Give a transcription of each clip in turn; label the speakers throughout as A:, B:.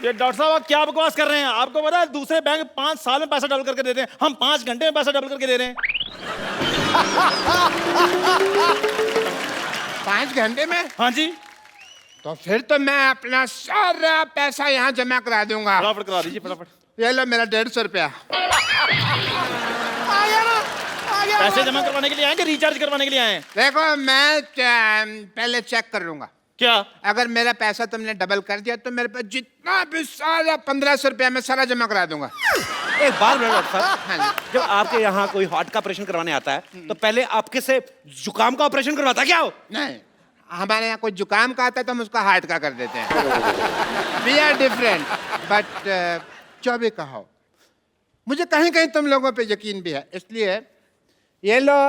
A: ये डॉक्टर साहब आप क्या बकवास कर रहे हैं? आपको पता है दूसरे बैंक 5 साल में पैसा डबल करके देते हैं, हम 5 घंटे में पैसा डबल करके दे रहे हैं।
B: 5 घंटे में?
A: हाँ जी।
B: तो फिर तो मैं अपना सारा पैसा यहाँ जमा करा दूंगा।
A: फटाफट करा दीजिए, फटाफट।
B: ये लो मेरा 150 रुपया।
A: पैसे जमा करवाने के लिए आए कि रिचार्ज करवाने के लिए आए हैं?
B: देखो मैं पहले चेक कर लूंगा।
A: क्या?
B: अगर मेरा पैसा तुमने डबल कर दिया तो मेरे पास जितना भी सारा 1500 रुपया मैं सारा जमा करा दूंगा।
C: एक बार डॉक्टर साहब,
B: हाँ जी।
C: जब आपके यहाँ कोई हार्ट का ऑपरेशन करवाने आता है तो पहले आपके से जुकाम का ऑपरेशन करवाता क्या हो?
B: नहीं, हमारे यहाँ कोई जुकाम का आता है तो हम उसका हार्ट का कर देते हैं। वी आर डिफरेंट, बट जो भी कहो, मुझे कहीं कहीं तुम लोगों पे यकीन भी है, इसलिए ये लो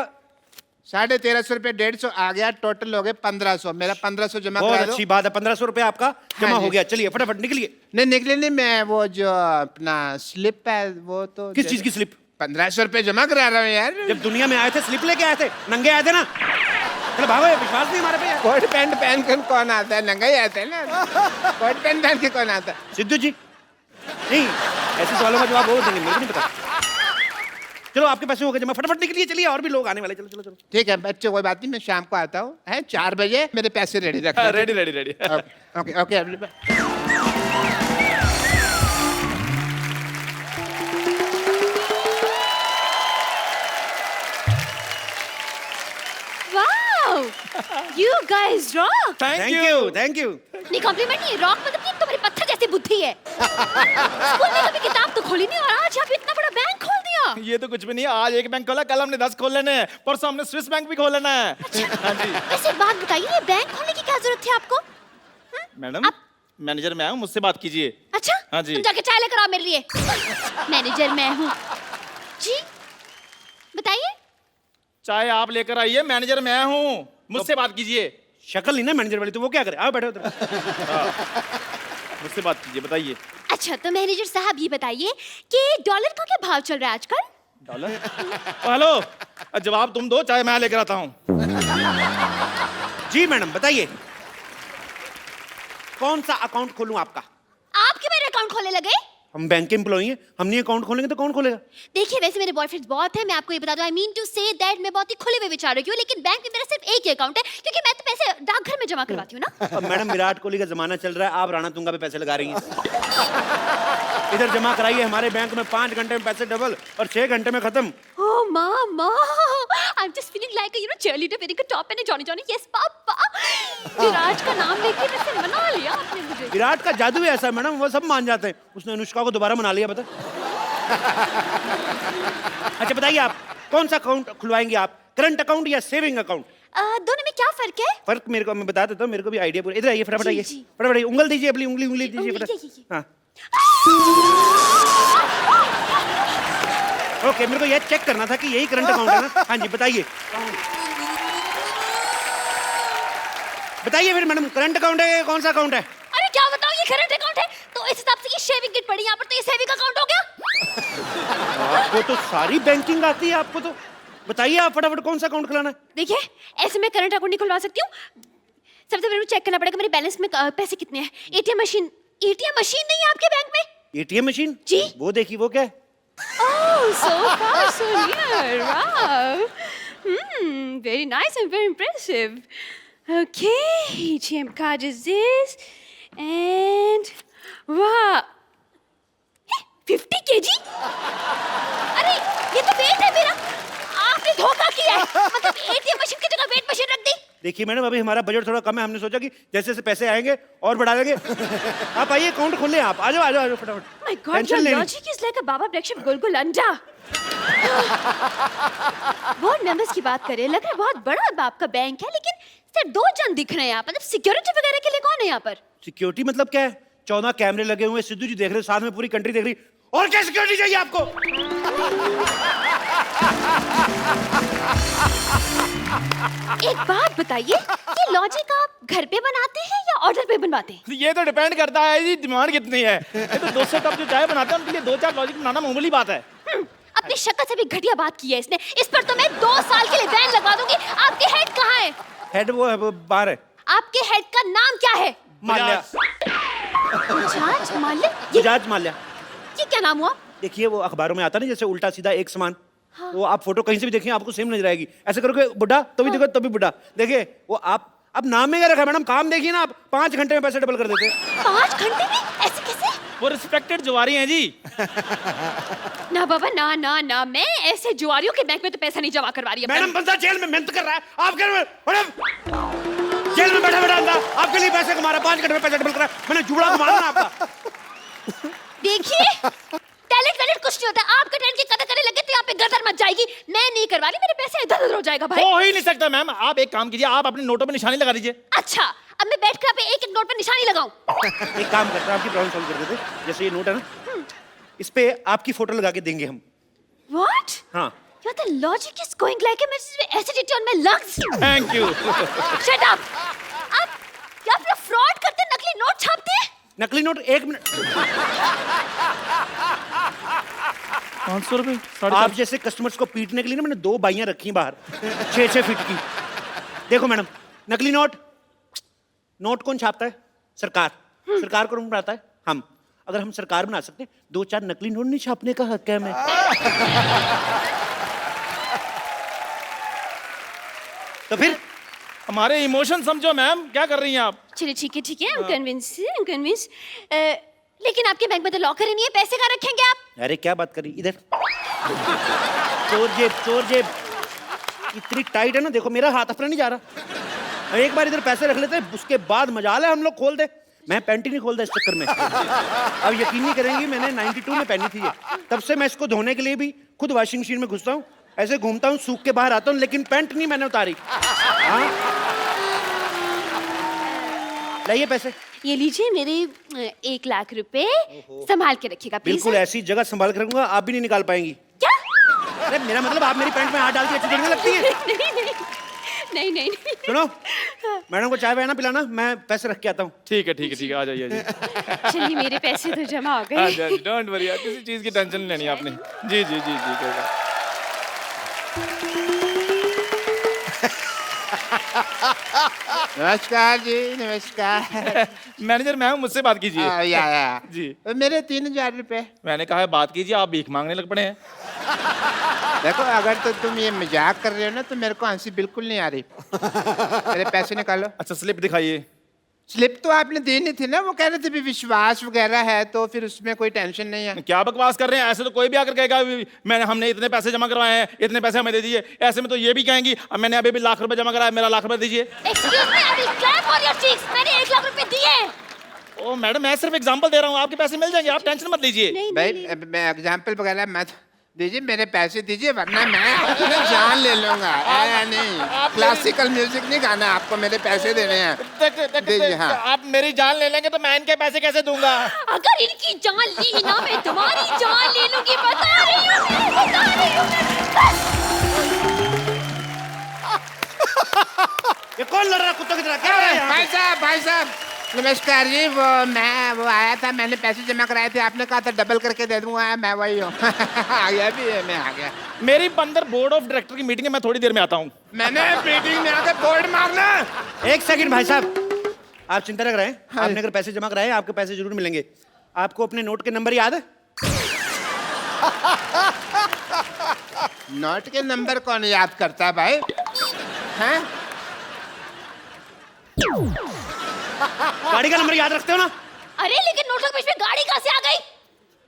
B: 1350 रुपये, 150 आ गया, टोटल हो गए 1500। मेरा 1500 जमा
C: बहुत
B: करा दो।
C: अच्छी बात है, 1500 रुपए आपका जमा
B: जी।
C: हो गया। चलिए फटाफट निकलिए।
B: नहीं निकले नहीं, मैं वो जो अपना स्लिप है वो तो
C: किस चीज की स्लिप?
B: 1500 रुपये जमा करा रहा हूँ यार।
C: जब दुनिया में आए थे स्लिप लेके आए थे, नंगे आए थे ना। चलो भागो, विश्वास नहीं हमारे पे यार।
B: कोट पैंट पहन कर कौन आता है? नंगा ही आता है ना। कोट पैंट पहन के कौन आता है?
C: सिद्धू जी नहीं, ऐसे सवालों का जवाब वो देंगे, मेरे को नहीं पता। चलो आपके पैसे हो गए जमा, फटाफट निकलिए। चलिए और भी लोग आने वाले, चलो चलो चलो।
B: ठीक है बच्चों, कोई बात नहीं, मैं शाम को आता हूँ। है 4 बजे मेरे पैसे रेडी रख।
A: Ready ready ready.
B: Okay okay.
D: Wow! You guys rock!
A: Thank you.
C: Thank you.
D: नहीं कॉम्प्लीमेंट नहीं, रॉक मतलब कि तुम्हारी पत्थर जैसी बुद्धि है। स्कूल में कभी किताब तो खोली नहीं और आज यहाँ पे इतना बड़ा बैंक खोल दिया।
A: ये तो कुछ भी नहीं है, आज एक बैंक खोला, कल हमने 10 खोल लेने हैं, परसों हमने स्विस बैंक भी खोल लेना है। हाँ जी।
D: वैसे एक बात बताइए, ये बैंक खोलने की क्या जरूरत थी आपको?
A: मैडम मैनेजर मैं हूँ, मुझसे बात कीजिए।
D: अच्छा?
A: हाँ जी।
D: तुम जाके चाय लेकर आओ मेरे लिए। मैनेजर मैं हूँ। जी बताइए।
A: चाय आप लेकर आइए, मैनेजर मैं हूँ, मुझसे बात कीजिए।
C: शक्ल नहीं ना मैनेजर वाली, तो वो क्या करे? आओ बैठो उधर।
A: मुझसे बात कीजिए, बताइए।
D: अच्छा तो मैनेजर साहब ये बताइए कि डॉलर का क्या भाव चल रहा है आजकल?
A: डॉलर? हेलो, जवाब तुम दो, चाय मैं लेकर आता हूँ।
C: जी मैडम बताइए, कौन सा अकाउंट खोलूं आपका?
D: आप क्यों मेरे अकाउंट खोलने लगे?
C: हम बैंक के एम्प्लॉई हैं, हम नहीं अकाउंट खोलेंगे तो कौन खोलेगा?
D: देखिए वैसे मेरे बॉयफ्रेंड्स बहुत है, मैं आपको ये बता दूं, I mean to say that मैं बहुत ही खुले हुए विचारों की हूँ, लेकिन बैंक में मेरा सिर्फ एक ही अकाउंट है क्योंकि मैं तो पैसे डाकघर में जमा करवाती हूँ ना।
C: अब मैडम विराट कोहली का जमाना चल रहा है, आप राणा तुंगा पे पैसे लगा रही हैं। इधर जमा कराइए हमारे बैंक में, 5 घंटे में पैसे डबल और 6 घंटे में खत्म।
D: Oh mama, I'm just feeling like a cheerleader wearing a top and a Johnny Johnny. Yes पापा। विराट का नाम लेके वैसे मना लिया आपने मुझे।
C: विराट का जादू है ऐसा मैडम, वो सब मान जाते हैं। उसने अनुष्का को दोबारा मना लिया, पता? अच्छा बताइए आप कौन सा अकाउंट खुलवाएंगे आप, करंट अकाउंट या सेविंग अकाउंट?
D: दोनों में क्या फर्क है?
C: फर्क मेरे को मैं बता देता हूँ, मेरे को भी आइडिया पूरा। इधर आइए फटाफट,
D: जी,
C: आइए
D: जी।
C: फटाफट आइए। उंगल दीजिए अपनी, उंगली दीजिए
D: उंगली
C: फटाफट।
D: ये।
C: हाँ ओके, मेरे को ये चेक करना था कि यही करंट अकाउंट है ना? हाँ जी बताइए। बताइए फिर मैडम, करंट अकाउंट है कौन सा अकाउंट है?
D: अरे क्या बताऊं, ये करंट अकाउंट है तो इस हिसाब से ये शेविंग किट पड़ी यहाँ पर, तो ये सेविंग अकाउंट हो गया।
C: आपको तो सारी बैंकिंग आती है, आपको तो। बताइए आप फटाफट कौन सा अकाउंट खुलाना है?
D: देखिए ऐसे मैं करंट अकाउंट नहीं खुलवा सकती हूँ, सबसे पहले चेक करना पड़ेगा मेरे बैलेंस में पैसे कितने हैं। एटीएम मशीन नहीं है आपके बैंक में?
C: एटीएम मशीन
D: जी।
C: वो देखिए, वो क्या है?
D: Oh, so far, so near. Wow. Very nice and very impressive. Okay, ATM card is this. And wow. 50 kg? अरे ये तो वेट है मेरा। आपने धोखा किया है। मतलब ATM मशीन की जगह वेट मशीन रख दी।
C: देखिए मैडम, अभी हमारा बजट थोड़ा कम है, हमने सोचा कि जैसे जैसे पैसे आएंगे और बढ़ा देंगे। आप आइए अकाउंट खोल लें, आप आ जाओ आ जाओ फटाफट।
D: My God, your logic is like a Baba breakfast गुलगुल अंडा। बोर्ड मेंबर्स की बात करें, लग रहा है बहुत बड़ा आपका बैंक है, लेकिन सिर्फ 2 जन दिख रहे हैं यहाँ पर। मतलब सिक्योरिटी वगैरह के लिए कौन है यहाँ पर?
C: सिक्योरिटी मतलब क्या है? 14 कैमरे लगे हुए, सिद्धू जी देख रहे, साथ में पूरी कंट्री देख रही। और क्या सिक्योरिटी चाहिए आपको?
D: एक बात बताइए, ये लॉजिक आप घर पे बनाते हैं या ऑर्डर पे बनवाते हैं?
A: ये तो डिपेंड करता है जी डिमांड कितनी है। ये तो 200 कप जो चाय बनाते हैं उनके लिए 2-4 लॉजिक बनाना मामूली बात है।
D: अपनी शक्ल से भी घटिया बात की है इसने। इस पर तो मैं 2 साल के लिए बैन लगवा दूंगी। आपके हेड कहाँ है?
C: हेड वो है, वो बाहर है।
D: आपके हेड का नाम क्या है?
C: माल्या।
D: बजाज माल्या ये
C: बजाज माल्या।
D: क्या नाम हुआ?
C: देखिए वो अखबारों में आता नहीं जैसे उल्टा सीधा एक समान, वो आप फोटो कहीं से भी देखिए आपको सेम नजर आएगी। ऐसे करोगे बुढ़ा तो भी देखो तभी बुढ़ा। देखिए वो आप अब नाम में क्या रखा है मैडम, काम देखिए ना आप, 5 घंटे में पैसे डबल कर देते हैं।
D: 5 घंटे में? ऐसे कैसे?
A: वो रिस्पेक्टेड जुआरी हैं जी।
D: ना बाबा ना ना ना, मैं ऐसे जुआरियों के बैंक में तो पैसा नहीं जमा करवा रही है।
C: मैडम बंदा जेल में मेहनत कर रहा है, आप कह रहे हो मैडम जेल में बैठा बैठा अंदर आपके लिए पैसे कमा रहा है, 5 घंटे में पैसे डबल कर रहा है। मैंने जुड़ा घुमा ना आपका।
D: देखिए टैलेंट कुछ नहीं होता, आपका टैलेंट की कदर करने लगे तो यहाँ पे गर्दन मच जाएगी। मैं नहीं करवा रही, मेरे पैसे इधर उधर हो जाएगा भाई।
A: हो ही नहीं सकता मैम, आप एक काम कीजिए, आप अपने नोटों पे निशानी लगा दीजिए।
D: अच्छा अब मैं बैठ कर आप एक एक नोट पर निशानी लगाऊं?
C: एक काम करते हैं, आपकी प्रॉब्लम सॉल्व कर देते हैं। जैसे ये नोट है ना, इस पे आपकी फोटो लगा के देंगे हम।
D: What?
C: हाँ
D: Your the logic is going like a acidity on my lungs.
A: Thank you.
D: Shut up. आप क्या आप लोग फ्रॉड करते, नकली नोट छापते हैं?
C: नकली नोट 1 मिनट।
A: 500 रुपए
C: आप जैसे कस्टमर्स को पीटने के लिए ना मैंने 2 बाइयां रखी हैं बाहर 6-6 फीट की। देखो मैडम नकली नोट, नोट कौन छापता है? सरकार। सरकार कौन बनाता है? हम। अगर हम सरकार बना सकते 2-4 नकली नोट नहीं छापने का हक है हमें। तो फिर
A: हमारे इमोशन समझो मैम, क्या कर रही हैं आप?
D: चलिए ठीक है, I'm convinced. लेकिन आपके बैंक में तो लॉकर ही नहीं है, पैसे कहाँ रखेंगे आप?
C: अरे क्या बात करी, इधर चोर जेब इतनी टाइट है ना, देखो मेरा हाथ अपना नहीं जा रहा। एक बार इधर पैसे रख लेते हैं, उसके बाद मजाल है हम लोग खोल दे। मैं पैंट ही नहीं खोलता इस चक्कर में। अब यकीन नहीं करेंगी, मैंने 92 में पहनी थी ये, तब से मैं इसको धोने के लिए भी खुद वॉशिंग मशीन में घुसता हूँ, ऐसे घूमता हूँ, सूख के बाहर आता हूँ, लेकिन पैंट नहीं मैंने उतारी। हाँ लाइए पैसे।
D: ये लीजिए मेरे 1 लाख रुपए, संभाल के रखिएगा प्लीज।
C: बिल्कुल ऐसी जगह संभाल कर रखूंगा, आप भी नहीं निकाल पाएंगी।
D: क्या?
C: अरे मेरा मतलब आप मेरी पैंट में हाथ डाल के अच्छी देखने लगती है।
D: नहीं।
C: सुनो मैडम को चाय ना पिलाना, मैं पैसे रख के आता हूँ।
A: ठीक है, आ जाइए जी।
D: चलिए मेरे पैसे तो जमा हो गए।
A: डोंट वरी, किसी चीज की टेंशन नहीं लेनी आपने। जी कोई बात।
B: नमस्कार जी, नमस्कार।
A: मैनेजर मैम मुझसे बात कीजिए।
B: या
A: जी।
B: मेरे 3000 रुपए।
A: मैंने कहा है बात कीजिए, आप भीख मांगने लग पड़े हैं।
B: देखो अगर तो तुम ये मजाक कर रहे हो ना तो मेरे को हंसी बिल्कुल नहीं आ रही। मेरे पैसे निकालो।
A: अच्छा स्लिप दिखाइए।
B: स्लिप तो आपने देनी थी ना, वो कह रहे थे भी विश्वास वगैरह है तो फिर उसमें कोई टेंशन नहीं है।
A: क्या बकवास कर रहे हैं, ऐसे तो कोई भी आकर कहेगा मैंने हमने इतने पैसे जमा करवाए हैं, इतने पैसे हमें दे दीजिए। ऐसे में तो ये भी कहेंगी मैंने अभी भी लाख रुपए जमा कराया, मेरा लाख रुपए दीजिए।
D: Excuse me, I will clap on your cheeks. मैंने 1 लाख रुपए दिए।
A: ओ मैडम मैं सिर्फ एग्जांपल दे रहा हूँ, आपके पैसे मिल जाएंगे, आप टेंशन मत लीजिए।
D: नहीं
B: भाई मैं एग्जाम्पल वगैरह मत दीजिए, मेरे पैसे दीजिए वरना मैं अपनी जान ले लूंगा। नहीं क्लासिकल म्यूजिक नहीं गाना, आपको मेरे पैसे देने हैं। दीजिए। हाँ
A: आप मेरी जान ले लेंगे तो मैं इनके पैसे कैसे दूंगा?
D: अगर इनकी जान ली ना मैं तुम्हारी जान ले लूंगी, बता रही हूँ बस।
C: ये कौन लड़ रहा कुत्तों की तरह, क्या हो रहा है यहाँ पे?
B: भाई साहब नमस्कार जी, वो आया था, मैंने पैसे जमा कराए थे, आपने कहा था डबल करके दे दूंगा, मैं वही हूँ। आ गया भी है, मैं आ गया।
A: मेरी अंदर बोर्ड ऑफ डायरेक्टर की मीटिंग है, मैं थोड़ी देर में आता हूँ।
B: मैंने मीटिंग में आके बोर्ड मारना।
C: 1 सेकंड भाई साहब, आप चिंता न कराएं, आपने अगर पैसे जमा कराए आपके पैसे जरूर मिलेंगे। आपको अपने नोट के नंबर याद है?
B: नोट के नंबर कौन याद करता है भाई? हैं?
C: गाड़ी का नंबर याद रखते हो ना?
D: अरे लेकिन नोटों के बीच में गाड़ी कहाँ से आ गई?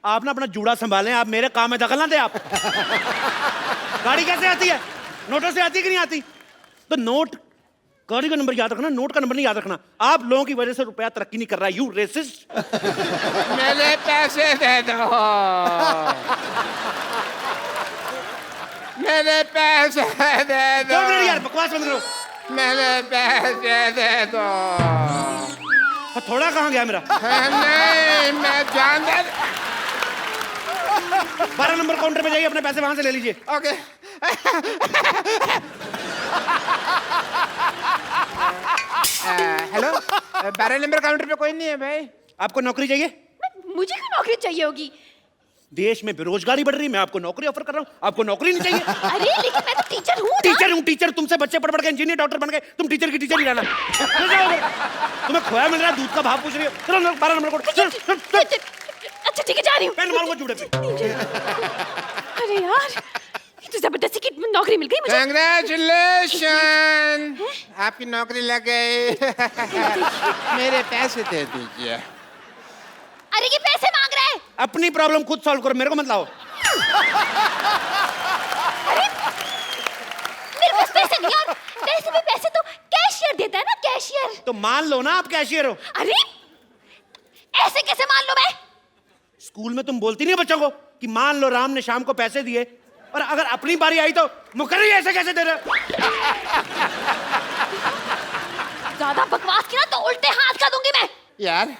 C: आप ना अपना जूड़ा संभालें, आप मेरे काम में दखल ना दे आप। गाड़ी कैसे आती है? नोटों से आती है कि नहीं आती? तो नोट गाड़ी का नंबर याद रखना, नोट का नंबर नहीं याद रखना। आप लोगों की वजह से रुपया तरक्की नहीं कर रहा है, यू रेसिस्ट।
B: मेरे पैसे दे दो। मेरे पैसे दे दो।
C: 2 मिनट यार, बकवास बंद करो।
B: मेरे पैसे दे दो।
C: थोड़ा कहाँ गया मेरा?
B: नहीं मैं जान दे।
C: 12 नंबर काउंटर पे जाइए, अपने पैसे वहां से ले लीजिए।
B: ओके। हेलो 12 नंबर काउंटर पे कोई नहीं है भाई।
C: आपको नौकरी चाहिए?
D: मुझे क्यों नौकरी चाहिए होगी?
C: देश में बेरोजगारी बढ़ रही है, मैं आपको नौकरी ऑफर कर रहा हूँ, आपको नौकरी नहीं चाहिए?
D: अरे लेकिन मैं तो टीचर हूँ ना।
C: टीचर हूँ, टीचर तुमसे बच्चे पढ़ पढ़ के इंजीनियर डॉक्टर बन गए, तुम टीचर की टीचर ही रहना। तुम्हें खोया मिल रहा है, दूध का भाव पूछ रही हो। चलो 12 नंबर कोड, चल चल चल।
D: अच्छा ठीक है, जा रही हूँ।
C: पेन मारूंगा जूड़े पे।
D: अरे यार, ये तो जबरदस्ती की नौकरी मिल गई मुझे।
B: Congratulations! आपकी नौकरी लग गई। मेरे पैसे दे दीजिए।
D: अरे ये पैसे मांग रहा है।
C: अपनी प्रॉब्लम खुद सॉल्व करो, मेरे को मत लाओ।
D: मेरे पास पैसे नहीं, और वैसे भी पैसे तो कैशियर देता है ना, कैशियर।
C: तो मान लो ना आप कैशियर हो।
D: अरे ऐसे कैसे मान लो मैं?
C: स्कूल में तुम बोलती नहीं बच्चों को कि मान लो राम ने शाम को पैसे दिए, और अगर अपनी बारी आई तो मुकर्री ऐसे कैसे दे रहे हो?
D: ज्यादा बकवास की ना तो उल्टे हाथ का दूंगी मैं।
B: यार,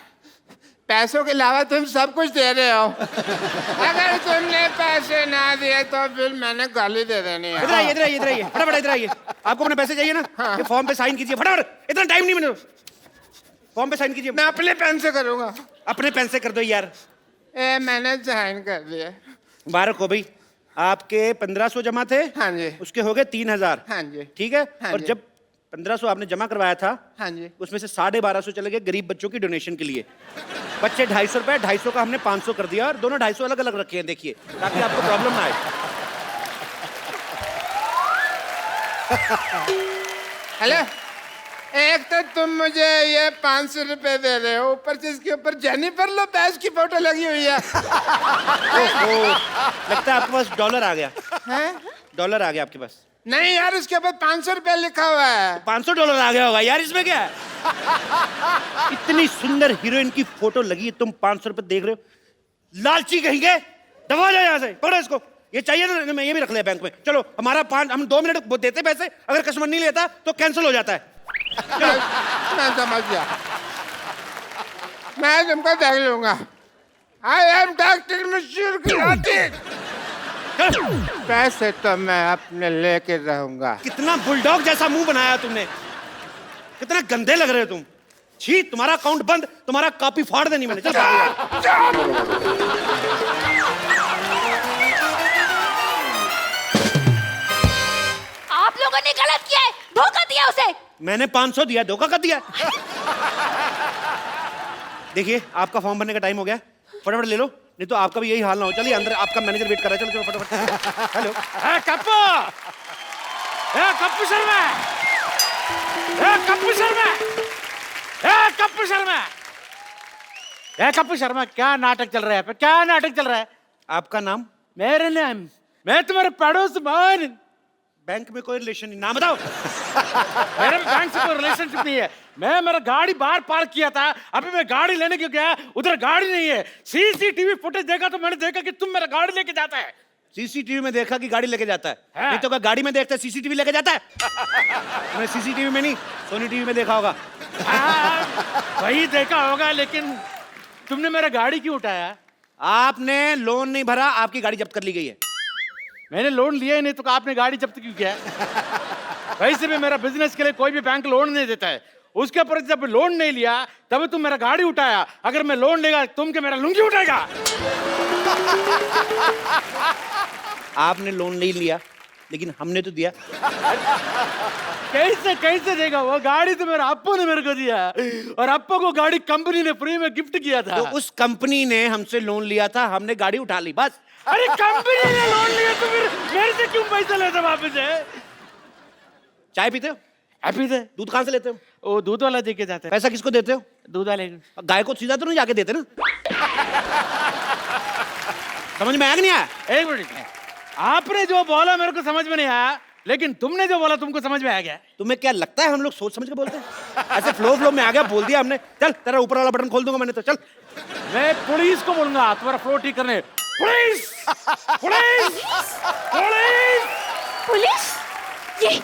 B: पैसों के अलावा तुम सब कुछ दे रहे हो। अगर तुमने पैसे ना दिए तो फिर मैंने गाली दे देनी है।
C: इधर आइए, इधर आइए, इधर आइए, फटाफट इधर आइए। आपको अपने पैसे चाहिए ना? ये फॉर्म पे साइन कीजिए फटाफट, इतना टाइम नहीं मैंने। फॉर्म पे साइन कीजिए।
B: मैं अपने पेन से करूंगा।
C: अपने पेन से कर दो यार।
B: मैंने साइन कर दिया।
C: मुबारक हो भाई, आपके 1500 जमा थे।
B: हाँ जी।
C: उसके हो गए 3000।
B: हाँ जी।
C: ठीक है।
B: हाँ
C: और
B: जी।
C: जब 1500 आपने जमा करवाया था,
B: हाँ जी।
C: उसमें से 1250 चले गए गरीब बच्चों की डोनेशन के लिए। बच्चे 250 रुपए, 250 का हमने 500 कर दिया, और दोनों 250 अलग अलग रखे हैं, देखिए, ताकि आपको प्रॉब्लम ना आए।
B: हेलो, एक तो तुम मुझे ये 500 रुपए दे रहे हो, ऊपर से इसके ऊपर जेनिफर लोपेज की फोटो लगी हुई है।
C: ओहो, लगता है आपके पास डॉलर आ गया।
B: हैं?
C: डॉलर आ गया आपके पास।
B: नहीं यार, उसके ऊपर 500 रुपए लिखा हुआ है।
C: 500 डॉलर आ गया होगा यार, इसमें क्या है? इतनी सुंदर हीरोइन की फोटो लगी है, तुम 500 रुपए देख रहे हो? लालची कहेंगे, दबा जाओ यहाँ से, पकड़ो इसको। ये चाहिए ना, मैं ये भी रख लिया बैंक में। चलो, हमारा हम 2 मिनट देते पैसे, अगर कस्टमर नहीं लेता तो कैंसिल हो जाता है।
B: मैं समझ गया, मैं तुमको देख लूंगा। आई एम डॉक्टर मशहूर गुलाटी। पैसे तो मैं अपने लेके रहूंगा।
C: कितना बुलडॉग जैसा मुंह बनाया तुमने, कितना गंदे लग रहे हो तुम। छी, तुम्हारा अकाउंट बंद, तुम्हारा कॉपी फाड़ देनी मैंने। चल
D: आप लोगों ने गलत किया है, धोखा दिया उसे।
C: मैंने 500 दिया, धोखा कर दिया। देखिए, आपका फॉर्म भरने का टाइम हो गया, फटाफट ले लो, नहीं तो आपका भी यही हाल ना हो। चलिए अंदर, आपका मैनेजर वेट कर रहा है। चलो चलो फटाफट। हेलो,
A: कप्पू, कप्पू शर्मा, कप्पू शर्मा, कप्पू शर्मा, कप्पू शर्मा, क्या नाटक चल रहा है? क्या नाटक चल रहा है?
C: आपका नाम?
A: मेरे नाम, मैं तुम्हारे पड़ोस मान।
C: बैंक में कोई रिलेशन नहीं, नाम बताओ।
A: मेरे बैंक से कोई रिलेशनशिप नहीं है। मैं मेरा गाड़ी बाहर पार्क किया था, अभी मैं गाड़ी लेने क्यों गया, उधर गाड़ी नहीं है। सीसीटीवी फुटेज देखा तो मैंने देखा कि तुम मेरा गाड़ी लेके जाता है।
C: सीसीटीवी में देखा कि गाड़ी लेके जाता है?
A: हाँ।
C: नहीं तो क्या गाड़ी में देखता है सीसीटीवी लेके जाता है? मैं सीसीटीवी में नहीं, सोनी टीवी में देखा होगा।
A: हाँ, वही देखा होगा, लेकिन तुमने मेरा गाड़ी क्यों उठाया?
C: आपने लोन नहीं भरा, आपकी गाड़ी जब्त कर ली गई है।
A: मैंने लोन लिया ही नहीं तो आपने गाड़ी जब्त क्यों किया? वैसे भी मेरा बिजनेस के लिए कोई भी बैंक लोन नहीं देता है। उसके ऊपर जब लोन नहीं लिया तब तुम मेरा गाड़ी उठाया। अगर मैं लोन लेगा तुम क्या मेरा लुंगी उठाएगा?
C: आपने लोन नहीं लिया, लेकिन हमने तो दिया।
A: कैसे कैसे देगा? वो गाड़ी तो मेरा अप्पू ने मेरे को दिया, और अप्पू को गाड़ी कंपनी ने फ्री में गिफ्ट किया था।
C: तो उस कंपनी ने हमसे लोन लिया था, हमने गाड़ी उठा ली, बस।
A: अरे कंपनी ने लोन लिया तो फिर मेरे से क्यों पैसा लेते वापस है?
C: चाय पीते हो?
A: पीते।
C: दूध कहाँ से लेते हो?
A: वो दूध वाला दे के जाते हैं।
C: पैसा किसको देते हो?
A: दूध वाले।
C: गाय को सीधा तो नहीं जाके देते ना? समझ में आया कि नहीं आया?
A: एक मिनट, आपने जो बोला मेरे को समझ में नहीं आया, लेकिन तुमने जो बोला तुमको समझ में आ गया।
C: तुम्हें क्या लगता है हम लोग सोच समझ के बोलते हैं? ऐसे फ्लो में आ गया, बोल दिया हमने। चल, तेरा ऊपर वाला बटन खोल दूंगा मैंने तो। चल,
A: मैं पुलिस को बोलूंगा तुम्हारा फ्लो ठीक करने। Police, police, police,
D: police? ये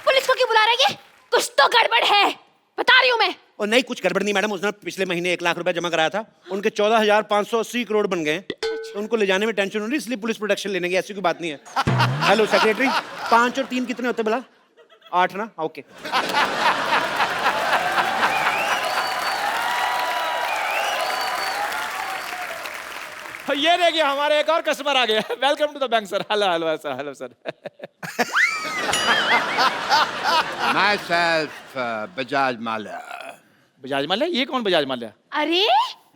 D: पुलिस को क्यों बुला रहा है? ये कुछ तो गड़बड़ है, बता रही हूँ मैं।
C: और नहीं, कुछ गड़बड़ नहीं मैडम। उसने पिछले महीने 1 लाख रुपए जमा कराया था, उनके 14,580 करोड़ बन गए। तो उनको ले जाने में टेंशन हो रही, इसलिए पुलिस प्रोटेक्शन लेने की, ऐसी कोई बात नहीं है। हेलो सेक्रेटरी, 5 और 3 कितने होते भला? 8 ना? ओके।
A: ये देखिए, हमारे एक और कस्टमर आ गया। Welcome to the bank sir. Hello hello sir, hello sir.
B: Myself, Bajaj Mala.
A: Bajaj Mallya? ये कौन बजाज माल्या?
D: अरे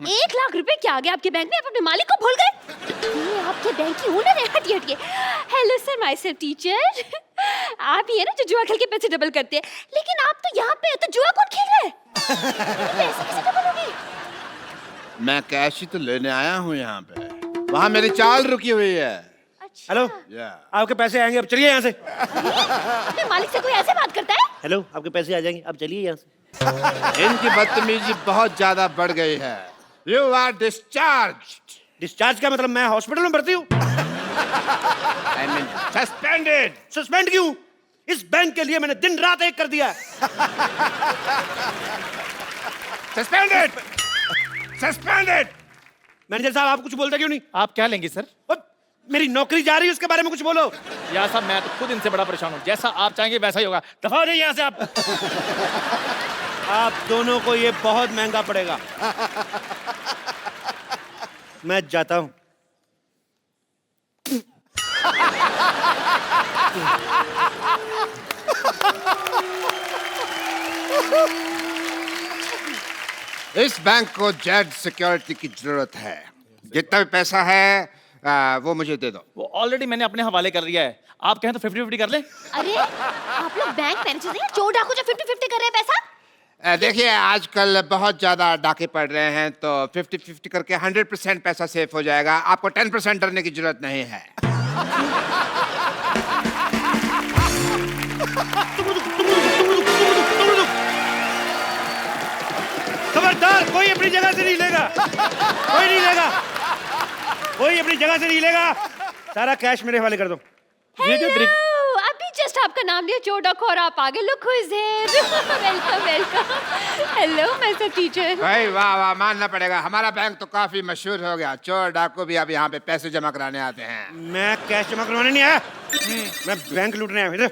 D: 1 लाख रुपए क्या आ गए आपके बैंक में? आप अपने मालिक को भूल गए? ये आपके बैंक की ओनर है। हटिए। Hello sir, myself teacher. आप ही है ना जो जुआ खेल के पैसे डबल करते हैं, लेकिन आप तो यहाँ पे है, तो जुआ कौन खेल रहा है? पैसे कैसे डबल होंगे?
B: मैं कैश ही तो लेने आया हूँ यहाँ पे, वहाँ मेरी चाल रुकी हुई है।
D: अच्छा।
C: हेलो,
B: या
C: आपके पैसे आएंगे, अब चलिए यहाँ से।
D: अपने मालिक से कोई ऐसे बात करता है?
C: हेलो, आपके पैसे आ जाएंगे, अब चलिए यहाँ से।
B: इनकी बदतमीजी बहुत ज्यादा बढ़ गई है। You are discharge.
C: डिस्चार्ज का मतलब मैं हॉस्पिटल में भर्ती हूँ?
B: I mean suspended.
C: सस्पेंड क्यों? इस बैंक के लिए मैंने दिन रात एक कर दिया।
B: सस्पेंडेड। सस्पेंडेड।
C: मैनेजर साहब, आप कुछ बोलते क्यों नहीं?
A: आप क्या लेंगे सर?
C: अब मेरी नौकरी जा रही है, उसके बारे में कुछ बोलो।
A: यार साहब, मैं तो खुद इनसे बड़ा परेशान हूँ। जैसा आप चाहेंगे वैसा ही होगा। दफा हो जाइए यहाँ से आप।
C: आप दोनों को ये बहुत महंगा पड़ेगा। मैं जाता हूँ।
B: इस बैंक को जेड सिक्योरिटी की जरूरत है। जितना भी पैसा है वो मुझे दे दो।
A: वो ऑलरेडी मैंने अपने हवाले कर लिया है। आप कहें तो 50-50 कर ले।
D: अरे आप लोग बैंक मैनेजर हैं, चोर डाकू जो 50-50 कर रहे हैं पैसा?
B: देखिए, आजकल बहुत ज्यादा डाके पड़ रहे हैं, तो 50-50 करके 100% पैसा सेफ हो जाएगा। आपको 10% डरने की जरूरत नहीं है।
C: खबरदार, कोई अपनी जगह से नहीं लेगा। कोई नहीं लेगा, कोई अपनी जगह से नहीं लेगा। सारा कैश मेरे हवाले कर दो।
D: हेलो, अभी जस्ट आपका नाम लिया चोर डाकू और आप आगे। Look who is here. Welcome welcome. Hello my self teacher.
B: भाई वाह वाह, मानना पड़ेगा, हमारा बैंक तो काफी मशहूर हो गया। चोर डाकू भी अब यहाँ पे पैसे जमा कराने आते हैं।
C: मैं कैश जमा करवाने नहीं आया, मैं बैंक लूटने आया हूँ। इधर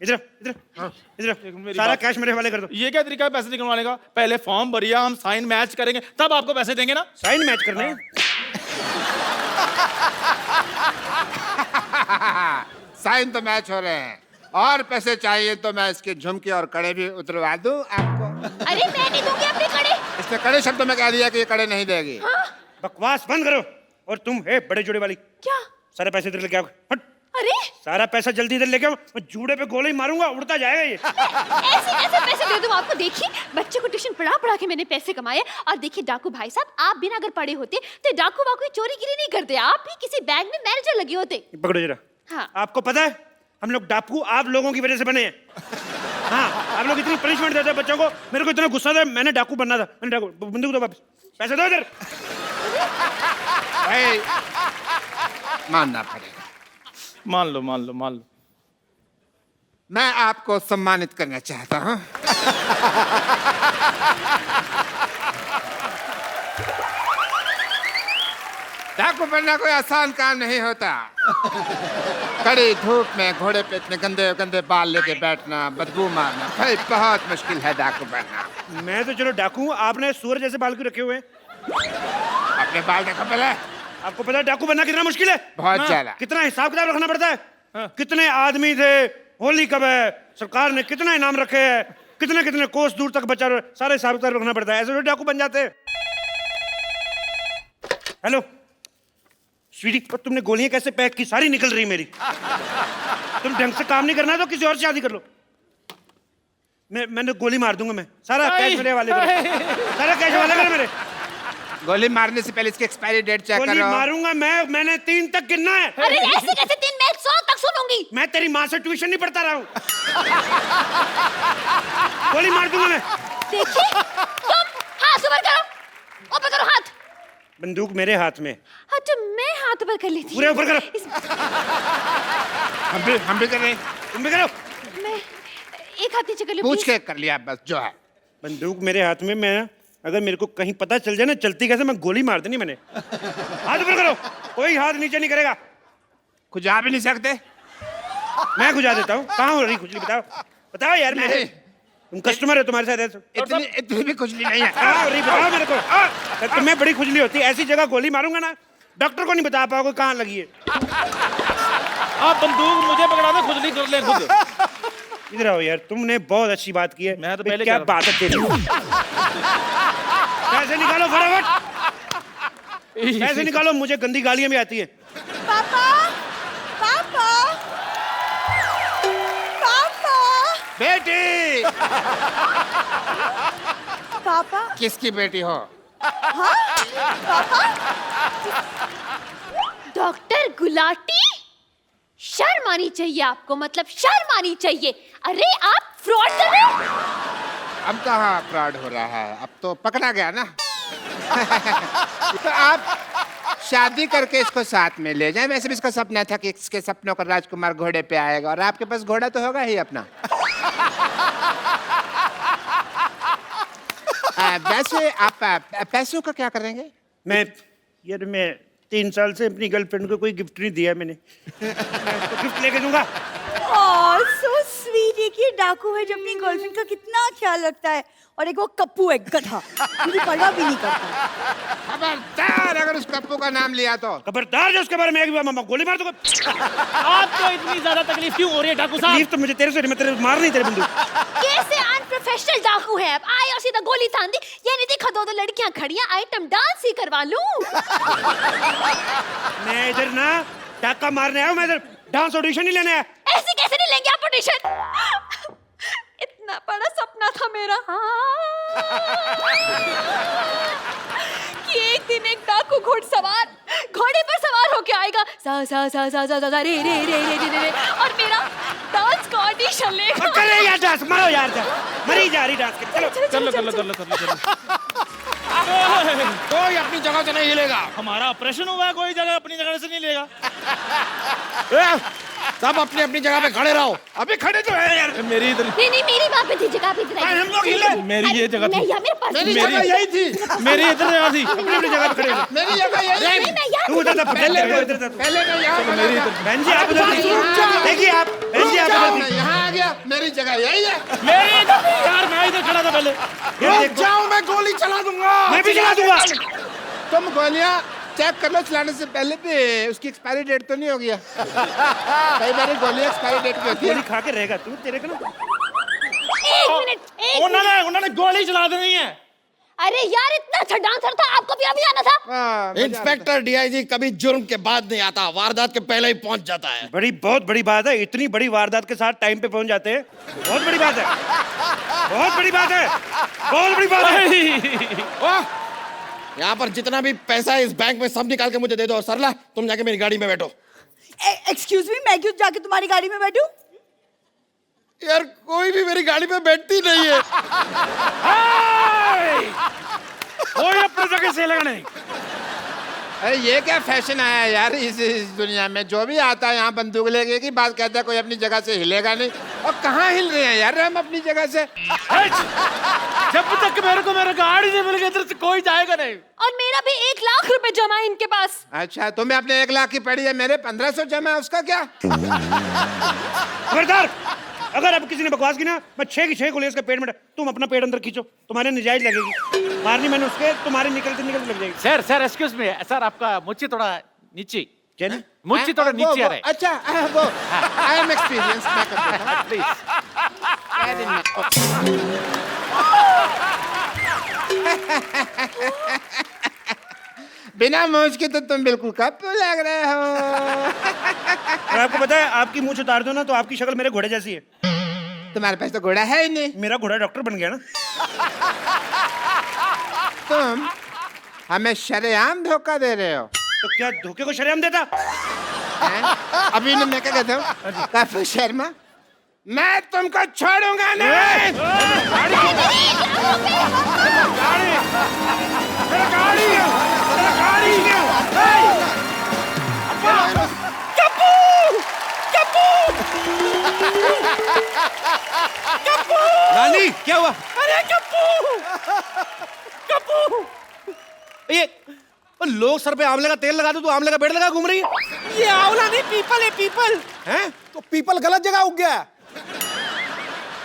C: इधर इधर इधर, सारा कैश मेरे हवाले कर दो।
A: ये क्या तरीका है पैसे निकलवाने का? पहले फॉर्म भरिए, हम साइन मैच करेंगे, तब आपको पैसे देंगे ना।
C: साइन मैच करने हैं?
B: साइन तो मैच हो रहे हैं, और पैसे चाहिए तो मैं इसके झुमके और कड़े भी उतरवा दूं आपको।
D: अरे मैं नहीं दूंगी अपने कड़े।
B: इसने कड़े शब्दों में कह दिया कि ये कड़े नहीं देगी।
C: बकवास बंद करो। और तुम है बड़े जोड़े वाली,
D: क्या?
C: सारे पैसे इधर लेके आओ। हट,
D: अरे
C: सारा पैसा जल्दी इधर लेके आओ। मैं जूड़े पे गोली मारूंगा, उड़ता जाएगा ये।
D: ऐसे कैसे पैसे दे दूं आपको? देखिए, बच्चे को ट्यूशन पढ़ा के मैंने पैसे कमाए। और देखिए डाकू भाई साहब, आप बिना अगर पढ़े होते तो डाकू वाकू चोरी गिरी नहीं करते। आप भी किसी बैंक में मैनेजर लगे होते।
C: पकड़ो जरा।
D: हाँ।
C: आपको पता है, हम लोग डाकू आप लोगों की वजह से बने हैं। हाँ, आप लोग इतनी पनिशमेंट देते हैं बच्चों को। मेरे को इतना गुस्सा था, मैंने डाकू बनना था। मैंने डाकू, बंदूक दो वापस, पैसे दो इधर।
B: भाई मानना पड़ेगा।
A: मान लो मान लो मान लो।
B: मैं आपको सम्मानित करना चाहता हूँ। डाकू बनना कोई आसान काम नहीं होता। कड़ी धूप में घोड़े पे इतने गंदे गंदे बाल लेके बैठना, बदबू मारना, भाई बहुत मुश्किल है डाकू बनना।
C: मैं तो चलो डाकू हूँ, आपने सूअर जैसे बाल क्यों रखे हुए हैं?
B: अपने बाल देखो पहले।
C: आपको पता है डाकू बनना कितना मुश्किल है?
B: बहुत ज्यादा।
C: कितना हिसाब किताब रखना पड़ता है। कितने आदमी थे, होली कब है, सरकार ने कितना इनाम रखे हैं, कितने कितने कोस दूर तक बचा, सारे हिसाब किताब रखना पड़ता है। ऐसे तो डाकू बन जाते हैं। हेलो स्वीटी, पर तुमने गोलियां कैसे पैक की? सारी निकल रही मेरी। तुम ढंग से काम नहीं करना तो किसी और से शादी कर लो। मैंने गोली मार दूंगा। मैं सारा कैश मेरे वाले करो। सारा कैश वाले करो मेरे।
B: गोली मारने से पहले इसकी एक्सपायरी डेट चेक
C: गोली
B: करो।
C: मारूंगा मैंने 3 तक गिनना है।
D: अरे ऐसे कैसे 3? मैं 100 तक सुनूंगी।
C: मैं तेरी माँ से ट्यूशन नहीं पढ़ता रहा हूँ। गोली मार दूंगा मैं।
D: देखिए, तुम हाथ ऊपर करो, ऊपर करो हाथ।
C: बंदूक मेरे हाथ में।
D: हाँ तो मैं हाथ ऊपर कर लेती।
C: पूरे ऊपर करो।
B: हम भी कर रहे हैं।
C: तुम भी करो।
D: मैं एक हाथ नीचे कर लूं,
B: पूछ
D: please?
B: के कर लिया बस जो है।
C: बंदूक मेरे हाथ में। मैं अगर मेरे को कहीं पता चल जाए ना चलती कैसे, मैं गोली मार देनी मैंने। हाथ ऊपर करो, कोई हाथ नीचे नहीं करेगा।
B: खुजा भी नहीं सकते।
C: मैं खुजा देता हूँ। कहाँ हो रही खुजली? बताओ बताओ यार। मेरे तुम कस्टमर हो, तुम्हारे साथ ऐसा
B: इतनी भी खुजली नहीं है।
C: कहाँ हो रही? बताओ मेरे को। तुम्हें बड़ी खुजली होती है, ऐसी जगह गोली मारूंगा ना, डॉक्टर को नहीं बता पाओगे कहाँ लगी है।
A: आप बंदूक मुझे पकड़ा दो, खुजली कर ले खुद।
C: इधर आओ यार, तुमने बहुत अच्छी बात की है।
A: मैं तो पहले
C: क्या
A: कह रहा
C: बात है तेरी। पैसे निकालो फटाफट, पैसे निकालो, मुझे गंदी गालियां भी आती है।
E: पापा पापा पापा
B: बेटी,
E: पापा
B: किसकी बेटी हो?
D: डॉक्टर गुलाटी, शर्म आनी चाहिए आपको, मतलब शर्म आनी चाहिए। अरे आप फ्रॉड कर रहे हो।
B: अब कहाँ फ्रॉड हो रहा है, अब तो पकड़ा गया ना। तो आप शादी करके इसको साथ में ले जाएं। वैसे भी इसका सपना था कि इसके सपनों का राजकुमार घोड़े पे आएगा, और आपके पास घोड़ा तो होगा ही अपना। वैसे आप पैसों का क्या करेंगे?
C: मैं 3 साल से अपनी गर्लफ्रेंड को कोई गिफ्ट नहीं दिया मैंने। मैं उसको गिफ्ट लेके दूंगा।
E: ओह सो स्वीट। एक ये डाकू है जो अपनी गर्लफ्रेंड का कितना ख्याल रखता है, और एक वो कप्पू है गधा, मुझे परवाह भी नहीं करता।
B: खबरदार अगर उस कप्पू का नाम लिया तो।
C: खबरदार जो उसके बारे में गोली मार दूंगा।
A: आपको इतनी ज्यादा तकलीफ क्यों हो रही है डाकू साहब?
C: तकलीफ तो मुझे तेरे से, मैं तेरे मार नहीं तेरे बंदूक।
D: कैसे अनप्रोफेशनल डाकू है। अब आए और सीधा गोली तान दी। ये नहीं देखा दो लड़कियां खड़ी हैं, आइटम डांस ही करवा लूं।
C: मैं इधर ना डाका मारने आया हूं, मैं इधर डांस ऑडिशन नहीं लेने आया।
D: ऐसे कैसे नहीं लेंगे आप ऑडिशन? इतना बड़ा सपना था मेरा कि एक दिन एक डाकू घोड़े पर सवार होके आएगा, सा सा सा सा सा सा रे रे रे रे रे रे, और मेरा डांस का ऑडिशन लेगा।
C: करे यार डांस, मारो यार डांस, मरी जा रही डांस के। चलो
A: कर लो।
B: कोई अपनी जगह से नहीं हिलेगा।
A: हमारा ऑपरेशन हुआ है, कोई जगह अपनी जगह से नहीं लेगा।
B: सब अपनी अपनी जगह पे खड़े रहो।
C: अबे खड़े तो है यार।
A: मेरी इधर,
D: नहीं मेरी बात पे थी, जगह पे थी।
C: हम लोग हिले।
A: मेरी ये जगह थी,
D: मेरे पास
B: मेरी जगह यही थी।
A: मेरी इधर जगह थी।
C: अपनी जगह पे खड़े हो।
B: मेरी जगह यही थी।
C: तू उधर था,
B: पहले
C: इधर था।
B: पहले मैं यहाँ
A: मेरी इधर,
C: बहन जी आप उधर देखिए, आप बहन जी आप उधर
B: मैं यहाँ आ गया। मेरी जगह यही है।
A: मेरी इधर थी यार, मैं इधर खड़ा था पहले।
B: रुक जाओ, मैं गोली चला दूंगा।
C: मैं भी चला दूंगा।
B: तुम गोलियां चेक कर लो चलाने से पहले भी, उसकी एक्सपायरी डेट तो नहीं हो गया? कई बार गोलियां एक्सपायरी डेट पे होती है।
C: गोली खा के रहेगा तू, तेरे को ना।
D: एक मिनट।
A: उन्होंने गोली चला देनी है।
D: अरे यार इतना अच्छा डांसर था, आपको भी अभी आना था।
F: इंस्पेक्टर डीआईजी कभी जुर्म के बाद नहीं आता, वारदात के पहले ही पहुंच जाता है।
C: बहुत बड़ी बात है, इतनी बड़ी वारदात के साथ टाइम पे पहुंच जाते हैं। बहुत बड़ी बात है, बहुत बड़ी बात है, बहुत बड़ी बात है।
F: यहाँ पर जितना भी पैसा है इस बैंक में सब निकाल के मुझे दे दो, और सरला तुम जाके मेरी गाड़ी में बैठो।
E: एक्सक्यूज मी, मैं क्यों जाके तुम्हारी गाड़ी में बैठूं?
F: यार कोई भी मेरी गाड़ी में बैठती नहीं है।
A: कोई अपनी जगह से लगा नहीं।
B: अरे ये क्या फैशन आया यार इस दुनिया में? जो भी आता है यहाँ बंदूक लेके की बात कहता है, कोई अपनी जगह से हिलेगा नहीं। और कहाँ हिल रहे हैं यार हम अपनी जगह से?
A: जब तक मेरे को मेरा गाड़ी नहीं मिलेगी इधर से कोई जाएगा नहीं।
D: और मेरा भी 1 लाख रुपए जमा है इनके पास।
B: अच्छा, तुम्हें अपने 1 लाख की पड़ी है, मेरे 1500 जमा है, उसका क्या?
C: खबरदार, अगर अब किसी ने बकवास की ना, मैं 6 की 6 गोली उसके पेट में। तुम अपना पेट अंदर खींचो, तुम्हारे नजायज लगेगी। मारनी मैंने उसके, तुम्हारे निकलते निकलते लग जाएगी।
A: सर एक्सक्यूज मी सर, आपका मुच्ची थोड़ा नीचे।
C: क्या नहीं?
A: मुच्ची थोड़ा नीचे आ रहा है।
B: अच्छा वो आई एम एक्सपीरियंस, मैं कर देता हूँ।
A: प्लीज।
B: बिना मूंछ के तो तुम बिल्कुल कप्पू लग रहे हो।
C: और आपको पता है, आपकी मूंछ उतार दो ना तो आपकी शक्ल मेरे घोड़े जैसी है।
B: तुम्हारे पास तो घोड़ा है ही नहीं।
C: मेरा घोड़ा डॉक्टर बन गया ना।
B: तुम हमें शरेआम धोखा दे रहे हो।
C: तो क्या धोखे को शर्म देता?
B: हैं? अभी ने मैं क्या कहता हूँ, कप्पू शर्मा, मैं तुमको छोड़ूंगा नहीं।
C: नानी क्या हुआ?
A: अरे कप्पू
C: ये लोग सर पे आंवले का तेल लगा दो, तू आंवले का पेड़ लगा घूम रही है।
G: ये आंवला नहीं, पीपल है, पीपल।
C: हैं?
G: तो पीपल गलत जगह उग गया।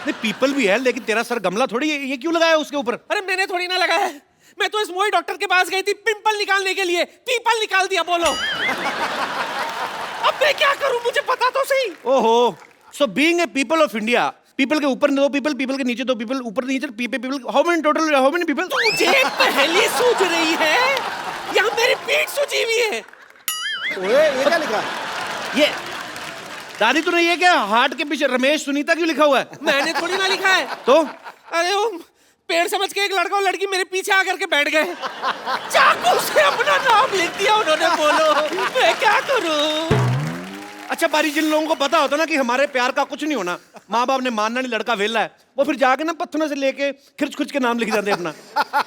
C: नहीं पीपल भी है, लेकिन तेरा सर गमला थोड़ी है, ये क्यों लगाया उसके ऊपर?
G: अरे मैंने थोड़ी ना लगाया है, मैं तो इस मोई डॉक्टर के पास गई थी पिंपल निकालने के लिए, पीपल निकाल दिया। बोलो अब मैं क्या करूं, मुझे पता तो सही।
C: ओहो, so being a people of India, people के ऊपर 2 पीपल, पीपल के नीचे 2 पीपल, ऊपर नीचे people. How many total, how many people?
G: मुझे पहले सूझ रही है, यहाँ मेरी पीठ सूझी हुई है।
F: ओए, ये क्या लिखा?
C: ये दादी तूने ये क्या हार्ट के पीछे रमेश सुनीता क्यों लिखा हुआ है?
G: मैंने थोड़ी ना लिखा है।
C: तो
G: अरे वो पेड़ समझ के एक लड़का और लड़की मेरे पीछे आकर के बैठ गए, चाकू से अपना नाम लिख दिया उन्होंने। बोलो मैं क्या करूं?
C: अच्छा बारी, जिन लोगों को पता होता ना कि हमारे प्यार का कुछ नहीं होना, माँ बाप ने मानना नहीं लड़का वेला है, वो फिर जाके ना पत्थरों से लेके खिर्च खुर्च के नाम लिख जाते हैं अपना।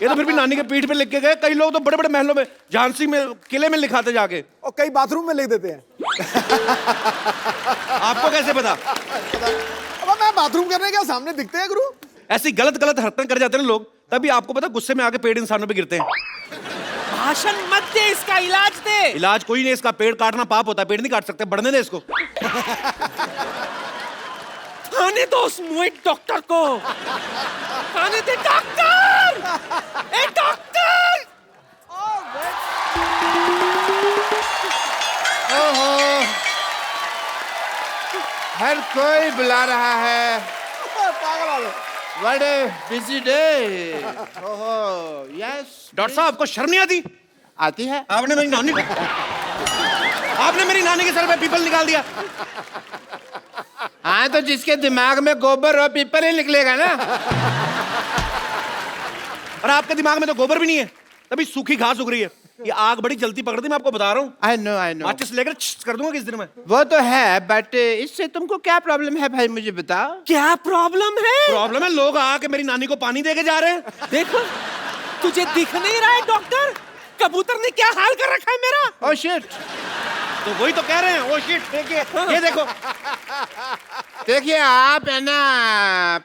C: ये तो फिर भी नानी के पीठ पे लिख के गए। कई लोग तो बड़े बड़े महलों में, झांसी में, किले में लिखाते जाके,
F: और कई बाथरूम में लिख देते हैं।
C: आपको कैसे पता?
F: अब मैं बाथरूम करने क्या सामने दिखते हैं गुरु?
C: ऐसी गलत गलत हरकतें कर जाते हैं ना लोग, तभी आपको पता गुस्से में आके पेड़ इंसानों पे गिरते हैं।
G: भाषण मत दे, इसका इलाज दे।
C: इलाज कोई नहीं, इसका पेड़ काटना पाप होता है, पेड़ नहीं काट सकते, बढ़ने दे इसको।
G: आने दो उस मोहित डॉक्टर को, आने दे। डॉक्टर, ए डॉक्टर!
B: ओहो, हर कोई बुला रहा है।
F: पागल आ गए।
B: What a busy day. ओहो, yes.
C: डॉक्टर साहब आपको शर्म नहीं आती?
B: आती है।
C: आपने मेरी नानी के सर पे पीपल निकाल दिया।
B: हाँ, तो जिसके दिमाग में गोबर और पीपल ही निकलेगा ना।
C: और आपके दिमाग में तो गोबर भी नहीं है, तभी सूखी घास उग रही है। ये आग बड़ी जल्दी पकड़ती, मैं आपको बता रहा हूँ।
B: I know.
C: माचिस लेकर कर दूंगा किस दिन में।
B: वो तो है, बट इससे तुमको क्या प्रॉब्लम है भाई, मुझे बताओ।
G: क्या प्रॉब्लम है?
C: प्रॉब्लम है, लोग आके मेरी नानी को पानी दे के जा रहे हैं।
G: देखो, तुझे दिख नहीं रहा है डॉक्टर? कबूतर ने क्या हाल कर रखा है मेरा?
B: Oh shit.
C: तो वही तो कह रहे हैं, ओ शिट, देखिए ये देखो।
B: देखिए आप है ना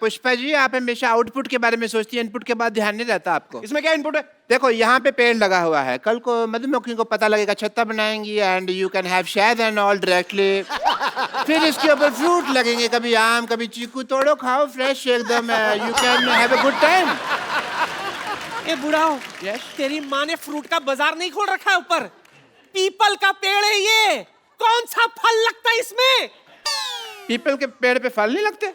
B: पुष्पा जी, आप हमेशा आउटपुट के बारे में सोचती है, इनपुट के बाद ध्यान नहीं रहता आपको।
C: इसमें क्या इनपुट है?
B: देखो यहाँ पे पेड़ लगा हुआ है, कल को मधुमक्खी को पता लगेगा, छत्ता बनाएंगी एंड यू कैन हैव शहद एंड ऑल डायरेक्टली। फिर इसके ऊपर फ्रूट लगेंगे, कभी आम कभी चीकू, तोड़ो खाओ फ्रेश एकदम, you can have a good time.
G: ए बुढ़ाओ,
B: Yes?
G: तेरी माँ ने फ्रूट का बाजार नहीं खोल रखा है ऊपर? पीपल का पेड़ है ये, कौन सा फल लगता है इसमें?
B: पीपल के पेड़ पे फल नहीं लगते?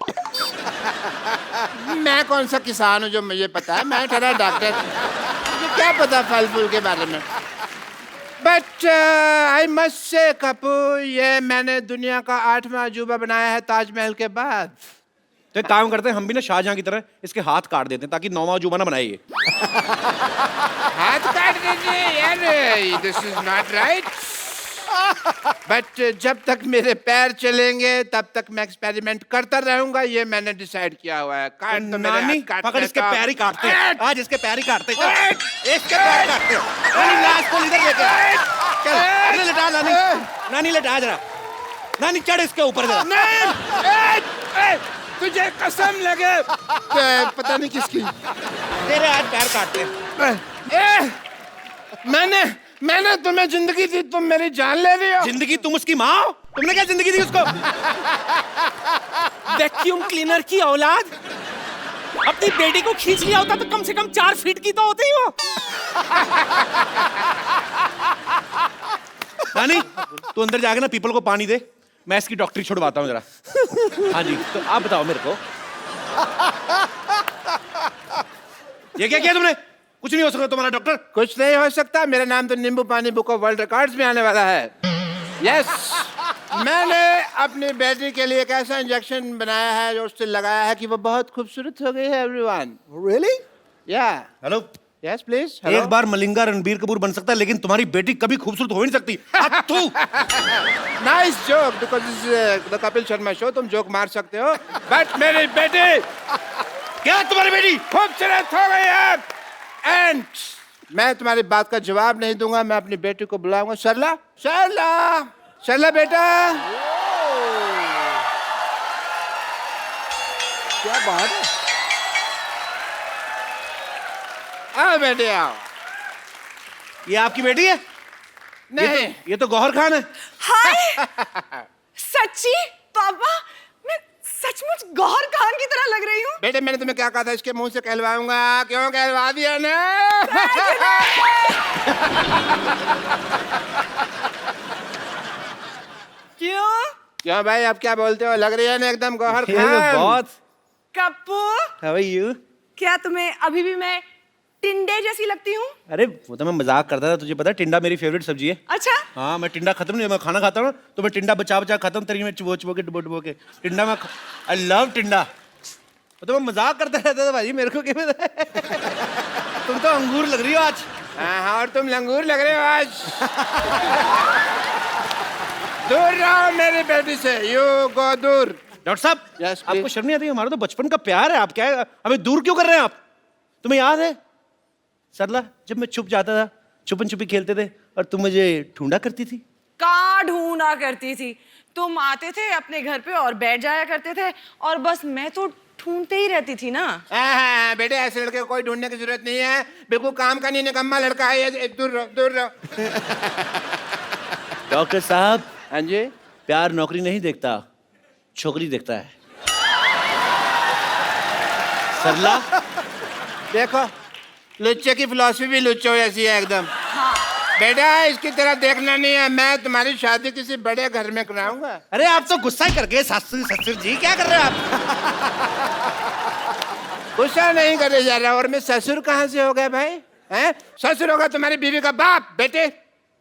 B: मैं कौन सा किसान हूँ जो मुझे पता है, मैं ठहरा डॉक्टर, मुझे क्या पता फल फूल के बारे में। बट आई मस्ट से कपू, ये मैंने दुनिया का 8वां अजूबा बनाया है ताजमहल के बाद।
C: तो एक काम करते हैं, हम भी ना शाहजहां की तरह इसके हाथ काट देते हैं ताकि 9वां अजूबा ना बनाए ये।
B: हाथ काट दीजिए यार, this is not right. But जब तक मेरे पैर चलेंगे तब तक मैं एक्सपेरिमेंट करता रहूंगा, ये मैंने डिसाइड किया हुआ है। काट तो मेरे
C: नानी,
B: हाथ काट
C: पकड़ इसके
B: देता।
C: पैर ही काटते हैं। आज इसके पैर ही काटते हैं। चल, इसके पैर काटते हैं। नानी लाश को इधर लेके चल, इधर लिटा नानी। नानी लिटा जरा, नानी चढ़ इसके ऊपर जरा।
B: तुझे कसम लगे, पता नहीं किसकी,
C: तेरे आज पैर काटते हैं।
B: मैंने तुम्हें जिंदगी दी, तुम मेरी जान ले रही हो।
C: जिंदगी? तुम उसकी माँ हो? तुमने क्या जिंदगी दी उसको?
G: वैक्यूम क्लीनर की औलाद, अपनी बेटी को खींच लिया होता तो कम से कम 4 फीट की तो होती वो।
C: नानी तू अंदर जाके ना पीपल को पानी दे, मैं इसकी डॉक्टरी छुड़वाता हूँ जरा। हाँ जी, तो आप बताओ मेरे को, ये क्या किया तुमने? कुछ नहीं हो सकता तुम्हारा डॉक्टर।
B: कुछ नहीं हो सकता, मेरा नाम तो नींबू पानी बुक ऑफ वर्ल्ड रिकॉर्ड्स में आने वाला है। यस, मैंने अपनी बेटी के लिए एक ऐसा इंजेक्शन बनाया है जो उससे लगाया है कि वो बहुत खूबसूरत हो गई है। Everyone
F: really?
B: या
C: हेलो,
B: यस प्लीज।
C: एक बार मलिंगा रणबीर कपूर बन सकता है, लेकिन तुम्हारी बेटी कभी खूबसूरत हो ही नहीं सकती।
B: Nice joke, because this is the Kapil Sharma show, तुम जोक मार सकते हो, बट मेरी बेटी,
C: क्या तुम्हारी बेटी
B: खूबसूरत हो गई है। एंड मैं तुम्हारी बात का जवाब नहीं दूंगा, मैं अपनी बेटी को बुलाऊंगा। सरला, सरला, सरला बेटा।
F: क्या बात है?
B: आओ बेटे आओ।
C: ये आपकी बेटी है?
B: नहीं,
C: ये तो गौहर खान है।
E: हाय सच्ची पापा, मैं सचमुच गौहर खान की तरह लग रही हूँ।
B: बेटे मैंने तुम्हें क्या कहा था, इसके मुंह से कहलवाऊंगा, क्यों कहलवा दिया ना।
E: क्यों?
B: क्यों भाई, अब क्या बोलते हो, लग रही है ना एकदम गौहर खान।
C: बहुत
H: कप्पू,
C: हाउ आर यू?
H: क्या तुम्हें अभी भी मैं टिंडे जैसी लगती हूँ?
C: अरे वो तो मैं मजाक करता था, तुझे पता है टिंडा मेरी फेवरेट सब्जी है।
H: अच्छा,
C: हाँ, मैं टिंडा खत्म नहीं, मैं खाना खाता हूँ तो मैं टिंडा बचा बचा खाता हूँ, तरी में चुबो के डुबो के टिंडा में। आई लव टिंडा। वो तो मैं मजाक करता रहता था भाई, मेरे को क्या पता है? तुम तो अंगूर लग रही हो आज।
B: हाँ, और तुम लंगूर लग रहे हो आज। दूर रहो मेरी बेटी से, यू गो दूर।
C: डॉक्टर साहब,
B: Yes,
C: आपको
B: please.
C: शर्म नहीं आती? हमारा तो बचपन का प्यार है, आप क्या हमें दूर क्यों कर रहे हैं आप? तुम्हें याद है सरला, जब मैं छुप जाता था, छुपन छुपी खेलते थे और तुम मुझे ढूंढा करती थी?
H: कहाँ ढूंढा करती थी? तुम आते थे अपने घर पे और बैठ जाया करते थे, और बस मैं तो ढूंढते ही रहती थी ना।
B: हाँ, बेटे ऐसे लड़के को कोई ढूंढने की जरूरत नहीं है, बिल्कुल काम का नहीं, निकम्मा लड़का है ये। दूर रहो, दूर रहो।
C: डॉक्टर साहब,
B: हाँ जी।
C: प्यार नौकरी नहीं देखता, छोकरी देखता है। सरला,
B: देखो, लुच्चे की फिलॉसफी भी लुच्चो ऐसी है एकदम। बेटा इसकी तरह देखना नहीं है, मैं तुम्हारी शादी किसी बड़े घर में कराऊंगा।
C: अरे आप तो गुस्सा ही कर गए ससुर जी, क्या कर रहे हो आप?
B: गुस्सा नहीं करे जा रहा, और मैं ससुर कहाँ से हो गया भाई? हैं? ससुर होगा तुम्हारी बीवी का बाप। बेटे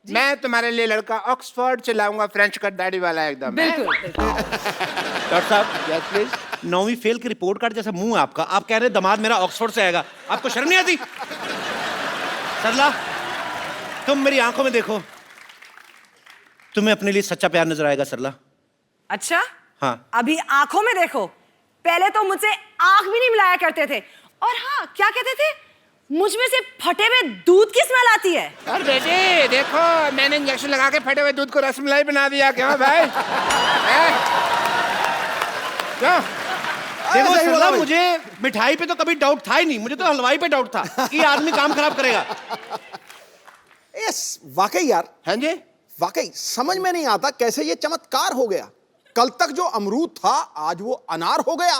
B: मैं तुम्हारे लिए लड़का ऑक्सफोर्ड से लाऊंगा, फ्रेंच कट दाढ़ी वाला एकदम।
H: बिल्कुल।
C: डॉक्टर साहब,
B: यस प्लीज।
C: 9वीं फेल की रिपोर्ट कार्ड जैसा मुंह है आपका, आप कह रहे हैं दामाद मेरा ऑक्सफोर्ड से आएगा, आपको शर्म नहीं आती? सरला, तुम मेरी आंखों में देखो, तुम्हें अपने लिए सच्चा प्यार नजर आएगा सरला।
H: अच्छा,
C: हाँ।
H: अभी आंखों में देखो, पहले तो मुझसे आंख भी नहीं मिलाया करते थे, और हाँ क्या कहते थे, मुझ में से फटे हुए दूध की स्मेल आती है।
B: और बेटे देखो, मैंने इंजेक्शन लगा के फटे हुए दूध को रसमलाई बना दिया। क्यों भाई? क्यों?
C: देखो सरला, मुझे मिठाई पे तो कभी डाउट था ही नहीं, मुझे तो हलवाई पे डाउट था कि ये आदमी काम खराब करेगा।
I: यस, वाकई यार,
B: हाँ जी।
I: वाकई समझ में नहीं आता कैसे ये चमत्कार हो गया। कल तक जो अमरूद था आज वो अनार हो गया।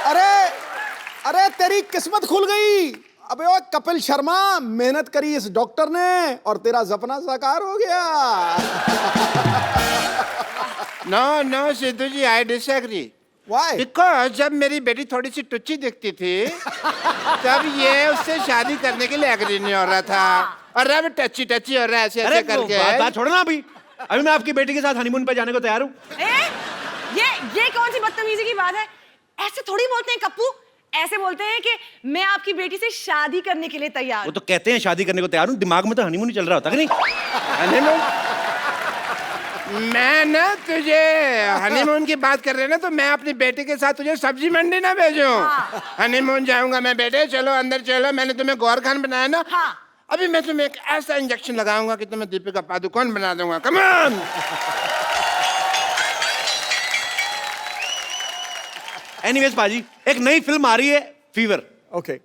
I: अरे अरे तेरी किस्मत खुल गई। अबे ओ कपिल शर्मा, मेहनत करी इस डॉक्टर ने और तेरा सपना साकार हो गया।
B: No no Sidhu ji, I disagree.
I: Why?
B: Because जब मेरी बेटी थोड़ी सी टुच्ची दिखती थी तब ये उससे शादी करने के लिए एग्री नहीं हो रहा था, और अब टच्ची टच्ची हो रहा है ऐसे ऐसे करके।
C: बात छोड़ो ना, अभी मैं आपकी बेटी के साथ हनीमून पे जाने को तैयार हूँ।
H: ये कौन सी बदतमीजी की बात है? ऐसे थोड़ी बोलते हैं कप्पू, ऐसे बोलते हैं कि मैं आपकी बेटी से शादी करने के लिए तैयार।
C: वो तो कहते हैं शादी करने को तैयार हूँ, दिमाग में तो हनीमून ही चल रहा होता है कि नहीं?
B: हनीमून? मैं ना तुझे हनीमून की बात कर रहे ना, तो मैं अपनी बेटी के साथ तुझे सब्जी मंडी ना भेजूं। हनीमून जाऊंगा मैं। बेटे चलो अंदर चलो, मैंने तुम्हें गौर खान बनाया ना। अभी मैं तुम्हें एक ऐसा इंजेक्शन लगाऊंगा कि तुम्हें दीपिका पादुकोण बना दूंगा। Come on.
C: एनीवेज पाजी, एक नई फिल्म आ रही है, फीवर।
I: ओके,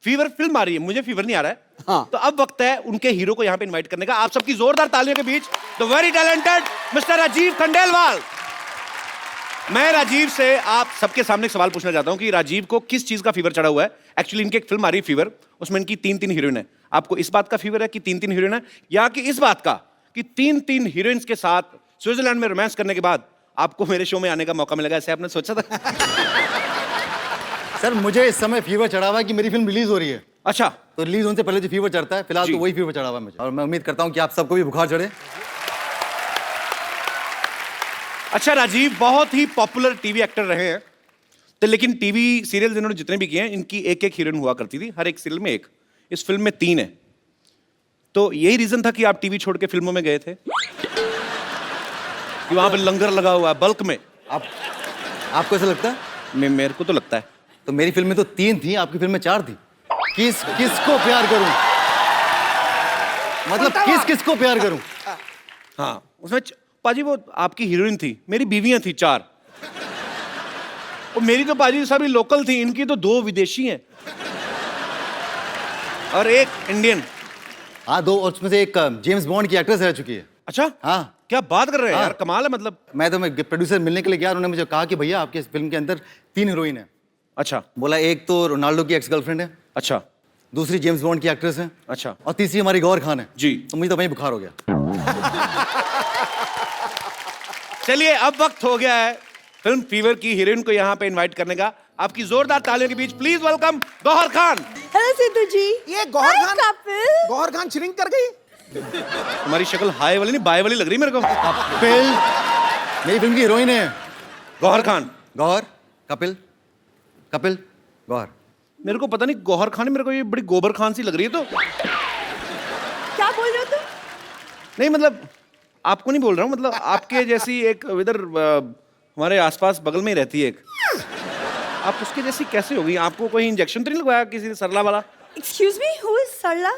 C: फीवर फिल्म आ रही है, मुझे फीवर नहीं आ रहा है।
I: हाँ।
C: तो अब वक्त है उनके हीरो को यहाँ पे इनवाइट करने का। आप सबकी जोरदार तालियों के बीच the very talented mister Rajiv Khandelwal. मैं राजीव से आप सबके सामने एक सवाल पूछना चाहता हूँ कि राजीव को किस चीज का फीवर चढ़ा हुआ है। एक्चुअली इनकी एक फिल्म आ रही है फीवर, उसमें इनकी 3 हीरोइन है। आपको इस बात का फीवर है कि 3 हीरोइन है, या कि इस बात का कि 3 हीरोइंस के साथ स्विट्जरलैंड में रोमांस करने के बाद आपको मेरे शो में आने का मौका मिलेगा, ऐसे आपने सोचा था?
J: सर मुझे इस समय फीवर चढ़ा हुआ है कि मेरी फिल्म रिलीज हो रही है।
C: अच्छा,
J: तो रिलीज होने से पहले जो फीवर चढ़ता है, फिलहाल
C: जी।
J: तो वही फीवर चढ़ा हुआ है मुझे, और मैं उम्मीद करता हूँ कि आप सबको भी बुखार चढ़े।
C: अच्छा राजीव बहुत ही पॉपुलर टीवी एक्टर रहे हैं, तो लेकिन टीवी सीरियल इन्होंने जितने भी किए हैं, इनकी एक हीरोइन हुआ करती थी, हर एक सीरियल में एक। इस फिल्म में 3 है, तो यही रीजन था कि आप टीवी छोड़ के फिल्मों में गए थे कि वहां पे लंगर लगा हुआ है बल्क में।
J: आपको ऐसा लगता है?
C: मेरे को तो लगता है।
J: तो मेरी फिल्म में तो 3 थी, आपकी फिल्म में 4 थी। किसको प्यार करूं? मतलब किसको प्यार करूं?
C: हाँ, उसमें पाजी वो आपकी हीरोइन थी, मेरी बीवियां थी 4, और मेरी तो पाजी सभी लोकल थी, इनकी तो 2 विदेशी हैं और एक इंडियन।
J: हाँ 2, और उसमें से एक जेम्स बॉन्ड की एक्ट्रेस रह चुकी है।
C: अच्छा,
J: हाँ।
C: क्या बात कर रहे हैं
J: हाँ।
C: यार, कमाल है। मतलब
J: मैं प्रोड्यूसर मिलने के लिए गया, उन्होंने मुझे कहा कि भैया आपके इस फिल्म के अंदर 3 हीरोइन है।
C: अच्छा,
J: बोला एक तो रोनाल्डो की एक्स गर्लफ्रेंड है,
C: अच्छा,
J: दूसरी जेम्स बॉन्ड की एक्ट्रेस है,
C: अच्छा,
J: और तीसरी हमारी गौर खान है।
C: जी।
J: तो मुझे तो वहीं बुखार हो गया।
C: चलिए अब वक्त हो गया है फिल्म फीवर की हीरोइन को यहाँ पे इनवाइट करने का आपकी जोरदार तालियों के बीच please welcome Gauhar Khan.
E: Hello Sidhu ji.
I: ये Gauhar
E: Hi,
I: Khan
E: couple.
I: Gauhar Khan shrink कर गई।
C: तुम्हारी शक्ल हाई वाली नहीं बाय वाली लग रही मेरे को।
J: कपिल मेरी फिल्म की हीरोइन है।
C: गौहर खान।
J: गौहर कपिल कपिल गौहर।
C: मेरे को पता नहीं गौहर खान मेरे को ये बड़ी गोबर खान सी लग रही है तो।
E: क्या बोल रहे हो तुम?
C: नहीं मतलब आपको नहीं बोल रहा हूँ, मतलब आपके जैसी एक इधर हमारे आसपास बगल में ही रहती है एक, आप उसके जैसी कैसे होगी? आपको कोई इंजेक्शन तो नहीं लगवाया किसी ने सरला वाला?
E: Excuse me, who is सरला?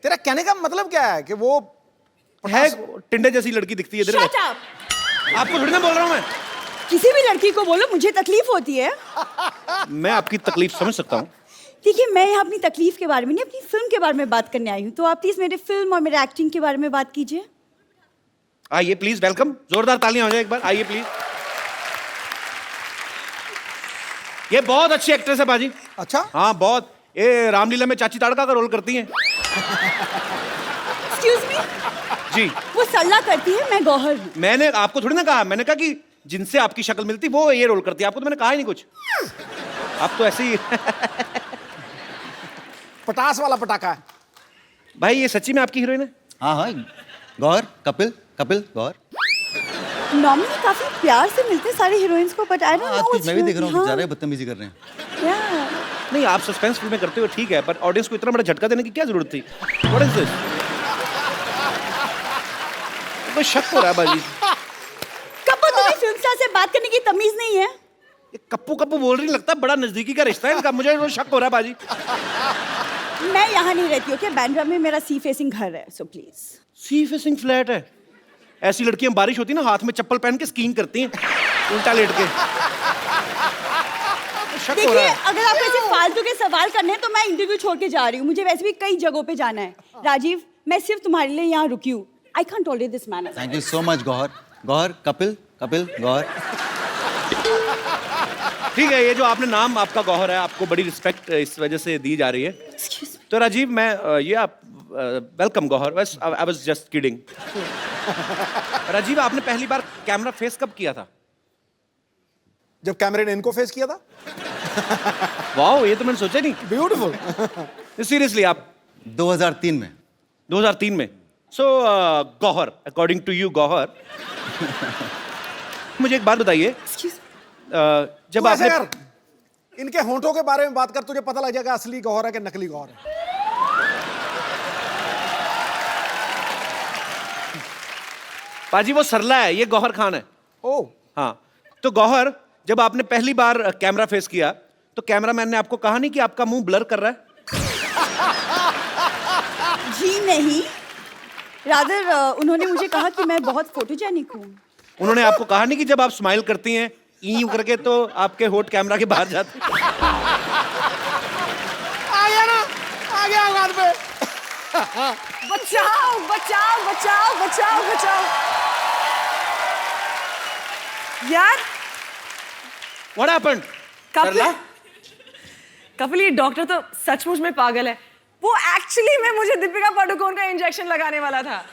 I: तेरा कहने का मतलब क्या है कि वो
C: है टिंडे जैसी लड़की दिखती है इधर।
E: Shut up.
C: आपको थोड़ी ना बोल रहा हूँ मैं।
E: किसी भी लड़की को बोलो मुझे तकलीफ होती है।
C: मैं आपकी तकलीफ समझ सकता हूँ।
E: देखिए मैं यहाँ अपनी तकलीफ के बारे में नहीं अपनी फिल्म के बारे में बात करने आई हूँ, तो आप प्लीज मेरे फिल्म और मेरे एक्टिंग के बारे में बात कीजिए।
C: आइए प्लीज, वेलकम, जोरदार तालियां हो जाए एक बार, आइए प्लीज। ये बहुत अच्छी एक्ट्रेस है बाजी।
I: अच्छा
C: हाँ बहुत, ये रामलीला में चाची ताड़का का रोल करती हैं।
E: Excuse me?
C: जी
E: वो सरला करती है, मैं गौहर हूँ।
C: मैंने आपको थोड़ी ना कहा, मैंने कहा कि जिनसे आपकी शक्ल मिलती वो ये रोल करती है, आपको तो मैंने कहा ही नहीं कुछ। आप तो ऐसे ही
I: पटास वाला पटाखा है।
C: भाई ये सच्ची में आपकी हीरोइन है?
J: हाँ हाँ गौहर कपिल कपिल गौहर।
E: नॉर्मली काफी प्यार से मिलते हैं सारे हीरोइंस को, बट आई डोंट नो
J: आज मैं भी देख रहा हूँ ज़्यादा बदतमीजी कर रहे हैं।
E: Yeah.
C: नहीं आप सस्पेंस फिल्में करते हो ठीक है, पर ऑडियंस को इतना बड़ा झटका देने की क्या जरूरत थी? What is this? कोई शक हो रहा है बाजी।
E: कब तुम्हें फिल्म स्टार से बात करने की तमीज नहीं है?
C: ये कप्पू कप्पू बोल रही, लगता है बड़ा नजदीकी का रिश्ता है इनका, मुझे तो शक हो रहा है बाजी।
E: मैं यहाँ नहीं रहती हूँ, बैंड्रा में मेरा सी फेसिंग घर है, so please.
C: Sea facing flat है? ऐसी लड़कियां बारिश होती है ना हाथ में चप्पल पहन के स्कीइंग करती हैं उल्टा लेट के। शक हो
E: देखिए
C: रहा है।
E: अगर आप ऐसे फालतू के सवाल करने हैं तो मैं इंटरव्यू छोड़ के जा रही हूँ, मुझे वैसे भी कई जगहों पे जाना है। राजीव मैं सिर्फ तुम्हारे लिए यहाँ रुकी हूँ। I can't tolerate this man.
J: Thank you so much Gauhar. Gauhar Kapil Kapil Gauhar.
C: ठीक है, ये जो आपने नाम आपका गौहर है, आपको बड़ी रिस्पेक्ट इस वजह से दी जा रही है। तो राजीव मैं ये आप वेलकम गौहर, बस I was just kidding. Rajiv आपने पहली बार कैमरा फेस कब किया था?
I: जब कैमरे ने इनको फेस किया था।
C: वाओ, ये तो मैंने सोचा नहीं।
I: ब्यूटीफुल।
C: सीरियसली आप
J: 2003 में।
C: 2003 में। So Gauhar, according to you Gauhar, मुझे एक बात बताइए, जब
I: तू ऐसे
C: आपने
I: कर, इनके होंठों के बारे में बात कर, तुझे पता लग जाएगा असली गौहर है कि नकली गौहर है।
C: पाजी वो सरला है, ये गौहर खान है।
I: ओ
C: हाँ, तो गौहर जब आपने पहली बार कैमरा फेस किया तो कैमरामैन ने आपको कहा नहीं कि आपका मुंह ब्लर कर रहा है?
E: जी नहीं, रादर उन्होंने मुझे कहा कि मैं बहुत फोटोजेनिक हूँ।
C: उन्होंने आपको कहा नहीं कि जब आप स्माइल करती हैं यूं करके तो आपके होठ कैमरा के बाहर जाते?
I: आ गया ना, आ गया बात पे।
H: बचाओ बचाओ बचाओ बचाओ बचाओ यार।
C: What happened?
H: कपिल कपिल ये डॉक्टर तो सचमुच में पागल है। वो एक्चुअली में मुझे दीपिका पादुकोण का इंजेक्शन लगाने वाला था।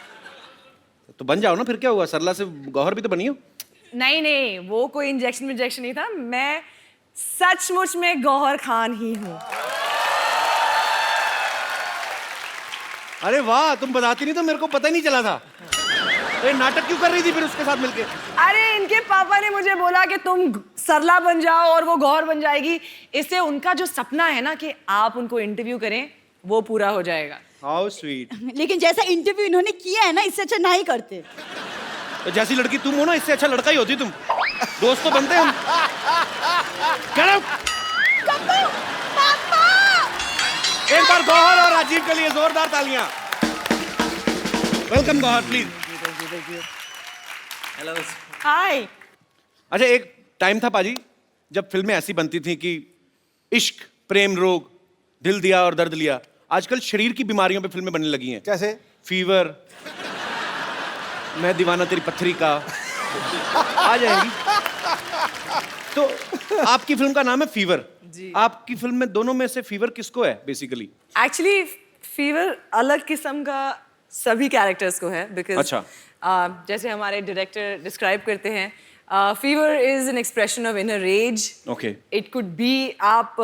C: तो बन जाओ ना, फिर क्या हुआ? सरला से गौहर भी तो बनी हो।
H: नहीं नहीं, वो कोई इंजेक्शन नहीं था, मैं सचमुच में गौहर खान ही हूँ।
C: अरे वाह, तुम बताती नहीं तो मेरे को पता ही नहीं चला था। तो ये नाटक क्यों कर रही थी फिर उसके साथ मिलके?
H: अरे इनके पापा ने मुझे बोला कि तुम सरला बन जाओ और वो गौहर बन जाएगी, इससे उनका जो सपना है ना कि आप उनको इंटरव्यू करें वो पूरा हो जाएगा।
C: How sweet.
E: लेकिन जैसा इंटरव्यू इन्होंने किया है ना, इससे अच्छा नहीं करते।
C: तो जैसी लड़की तुम हो ना, इससे अच्छा लड़का ही होती तुम। दोस्त तो बनते हम। Get out! एक बार गौहर और राजीव के लिए जोरदार तालियां। Welcome Gauhar, please.
H: Hello hi.
C: अच्छा, एक टाइम था पाजी जब फिल्में ऐसी बनती थी कि इश्क, प्रेम रोग, दिल दिया और दर्द लिया। आजकल शरीर की बीमारियों पे फिल्में बनने लगी हैं।
I: कैसे?
C: फीवर, मैं दीवाना तेरी पत्थरी का, आ जाएगी। तो आपकी फिल्म का नाम है फीवर। आपकी फिल्म में दोनों में से फीवर किसको है बेसिकली?
H: एक्चुअली फीवर अलग किस्म का सभी कैरेक्टर्स को है, बिकॉज
C: अच्छा।
H: जैसे हमारे डायरेक्टर डिस्क्राइब करते हैं Fever is an expression of inner rage.
C: Okay.
H: It could be आप